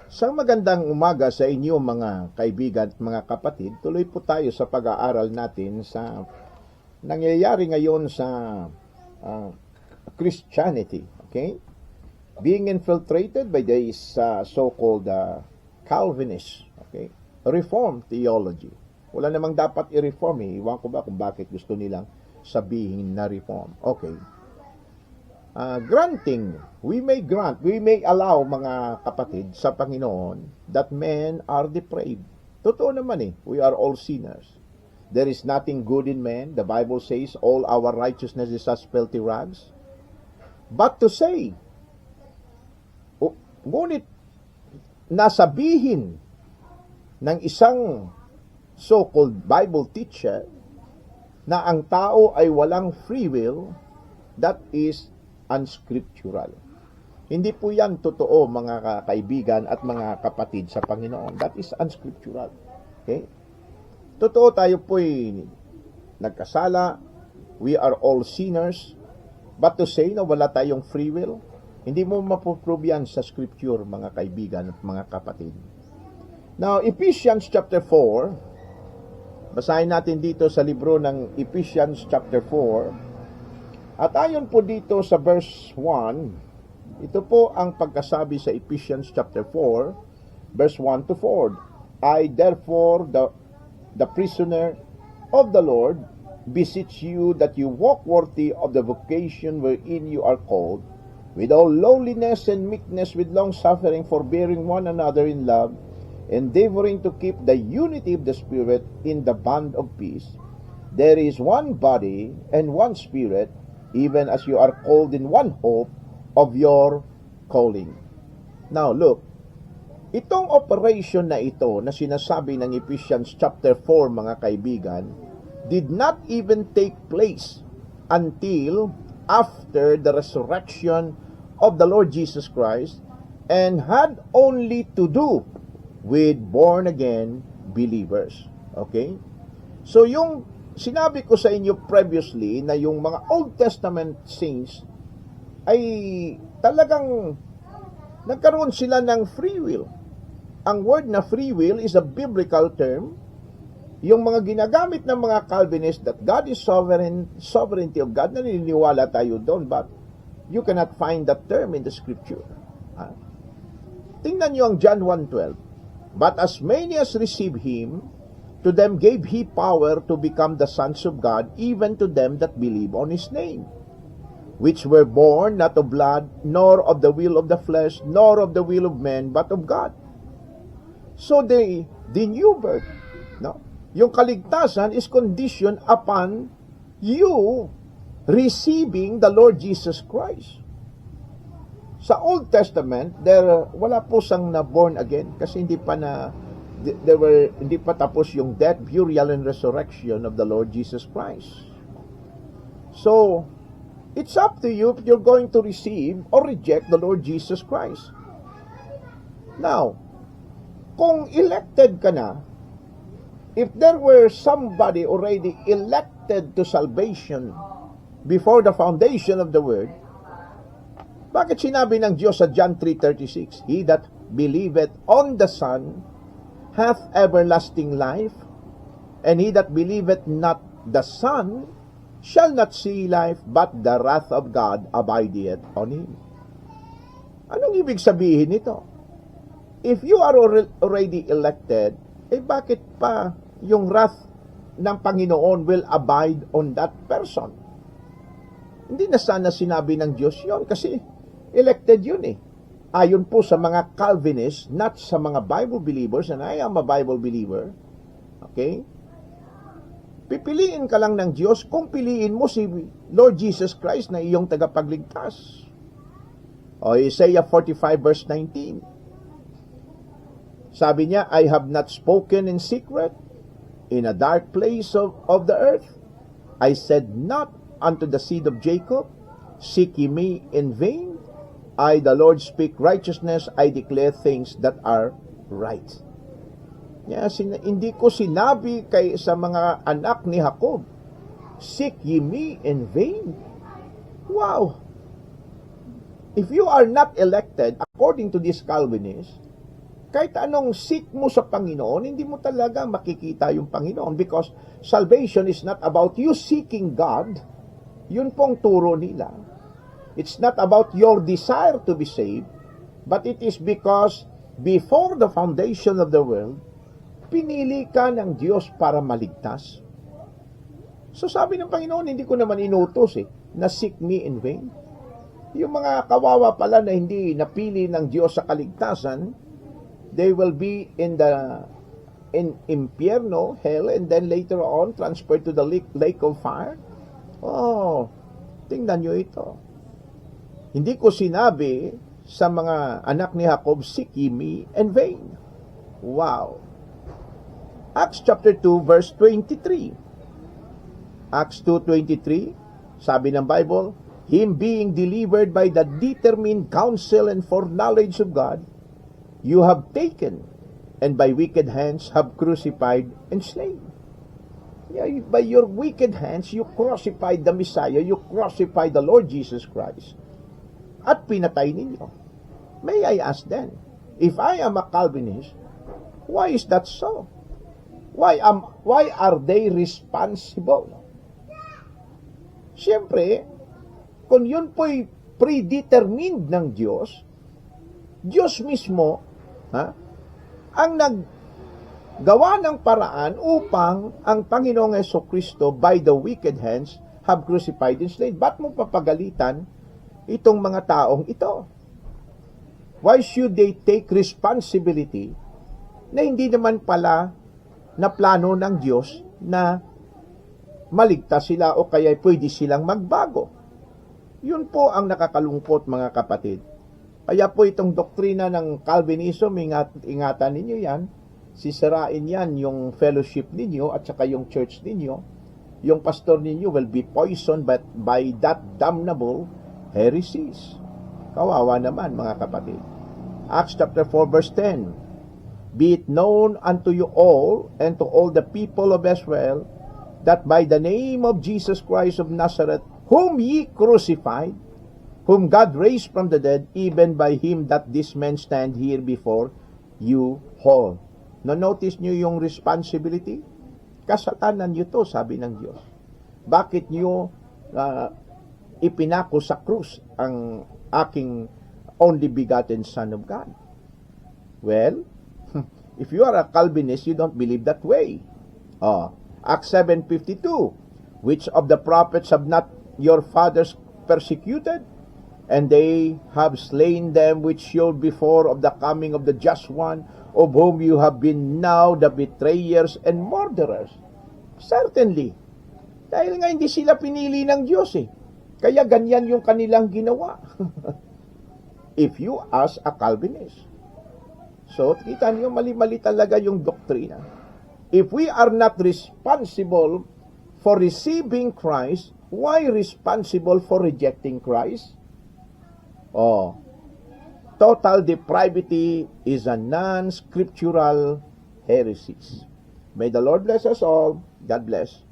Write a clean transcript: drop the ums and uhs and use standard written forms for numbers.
Isang magandang umaga sa inyo mga kaibigan at mga kapatid. Tuloy po tayo sa pag-aaral natin sa nangyayari ngayon sa uh, Christianity. Okay? Being infiltrated by this so-called Calvinist. Okay? Reform theology. Wala namang dapat i-reform eh. Iwan ko ba kung bakit gusto nilang sabihin na reform. Okay. We may allow mga kapatid sa Panginoon that men are depraved. Totoo naman eh, we are all sinners. There is nothing good in men. The Bible says, all our righteousness is as filthy rags. But to say, ngunit nasabihin ng isang so-called Bible teacher na ang tao ay walang free will, that is unscriptural. Hindi po yan totoo mga kaibigan at mga kapatid sa Panginoon. That is unscriptural. Okay? Totoo tayo po'y nagkasala. We are all sinners. But to say na wala tayong free will, hindi mo mapuprove yan sa scripture mga kaibigan at mga kapatid. Now, Ephesians chapter 4, basahin natin dito sa libro ng Ephesians chapter 4, at ayon po dito sa verse 1, ito po ang pagkasabi sa Ephesians chapter 4, verse 1 to 4. I therefore, the prisoner of the Lord, beseech you that you walk worthy of the vocation wherein you are called, with all lowliness and meekness, with long suffering, forbearing one another in love, endeavoring to keep the unity of the Spirit in the bond of peace. There is one body and one Spirit, even as you are called in one hope of your calling. Now, look, itong operation na ito na sinasabi ng Ephesians chapter 4, mga kaibigan, did not even take place until after the resurrection of the Lord Jesus Christ and had only to do with born-again believers. Okay? So, yung sinabi ko sa inyo previously na yung mga Old Testament saints ay talagang nagkaroon sila ng free will. Ang word na free will is a biblical term. Yung mga ginagamit ng mga Calvinists that God is sovereignty of God, naniniwala tayo doon, but you cannot find that term in the scripture. Tingnan nyo ang John 1:12. But as many as receive Him, to them gave He power to become the sons of God, even to them that believe on His name, which were born not of blood, nor of the will of the flesh, nor of the will of man, but of God. So the new birth, no? Yung kaligtasan is conditioned upon you receiving the Lord Jesus Christ. Sa Old Testament, wala po sang na born again kasi hindi pa tapos yung death, burial, and resurrection of the Lord Jesus Christ. So, it's up to you if you're going to receive or reject the Lord Jesus Christ. Now, kung elected ka na, if there were somebody already elected to salvation before the foundation of the world, bakit sinabi ng Diyos sa John 3:36, He that believeth on the Son hath everlasting life, and he that believeth not the Son shall not see life, but the wrath of God abideth on him. Anong ibig sabihin nito? If you are already elected, bakit pa yung wrath ng Panginoon will abide on that person? Hindi na sana sinabi ng Diyos yun, kasi elected yun eh. Ayon po sa mga Calvinists, not sa mga Bible believers, and I am a Bible believer, okay? Pipiliin ka lang ng Diyos kung piliin mo si Lord Jesus Christ na iyong tagapagligtas. O Isaiah 45 verse 19. Sabi niya, I have not spoken in secret, in a dark place of the earth. I said not unto the seed of Jacob, seek ye me in vain. I, the Lord, speak righteousness. I declare things that are right. Hindi ko sinabi sa mga anak ni Jacob, seek ye me in vain. Wow! If you are not elected, according to this Calvinist, kahit anong seek mo sa Panginoon, hindi mo talaga makikita yung Panginoon because salvation is not about you seeking God. Yun pong turo nila. It's not about your desire to be saved, but it is because before the foundation of the world, pinili ka ng Diyos para maligtas. So sabi ng Panginoon, hindi ko naman inutos na seek me in vain. Yung mga kawawa pala na hindi napili ng Diyos sa kaligtasan, they will be in impyerno, hell, and then later on transferred to the lake of fire. Oh, tingnan nyo ito. Hindi ko sinabi sa mga anak ni Jacob, seek ye me in vain. Wow. Acts chapter 2 verse 23. Acts 2:23, sabi ng Bible, him being delivered by the determined counsel and foreknowledge of God, you have taken, and by wicked hands have crucified and slain. Yeah, by your wicked hands, you crucified the Messiah, you crucified the Lord Jesus Christ, at pinatay ninyo. May I ask then, if I am a Calvinist, why is that so? Why are they responsible? Siyempre, kung yun po'y predetermined ng Diyos, Diyos mismo, ang naggawa ng paraan upang ang Panginoong Jesucristo by the wicked hands have crucified and slain. Ba't mo papagalitan itong mga taong ito? Why should they take responsibility na hindi naman pala na plano ng Diyos na maligtas sila o kaya pwede silang magbago? Yun po ang nakakalungkot, mga kapatid. Kaya po itong doktrina ng Calvinism, ingatan ninyo yan, sisirain yan yung fellowship ninyo at saka yung church ninyo. Yung pastor ninyo will be poisoned by that damnable heresies. Kawawa naman, mga kapatid. Acts chapter 4 verse 10. Be it known unto you all and to all the people of Israel that by the name of Jesus Christ of Nazareth, whom ye crucified, whom God raised from the dead, even by him that this man stand here before you whole. No, notice nyo yung responsibility? Kasalanan nyo to, sabi ng Diyos. Bakit nyo ipinako sa krus ang aking only begotten Son of God? Well, if you are a Calvinist, you don't believe that way. Acts 7:52, which of the prophets have not your fathers persecuted? And they have slain them which showed before of the coming of the just one, of whom you have been now the betrayers and murderers. Certainly. Dahil nga hindi sila pinili ng Diyos Kaya ganyan yung kanilang ginawa. If you ask a Calvinist. So, kita niyo, mali-mali talaga yung doktrina. If we are not responsible for receiving Christ, why responsible for rejecting Christ? Total depravity is a non-scriptural heresy. May the Lord bless us all. God bless.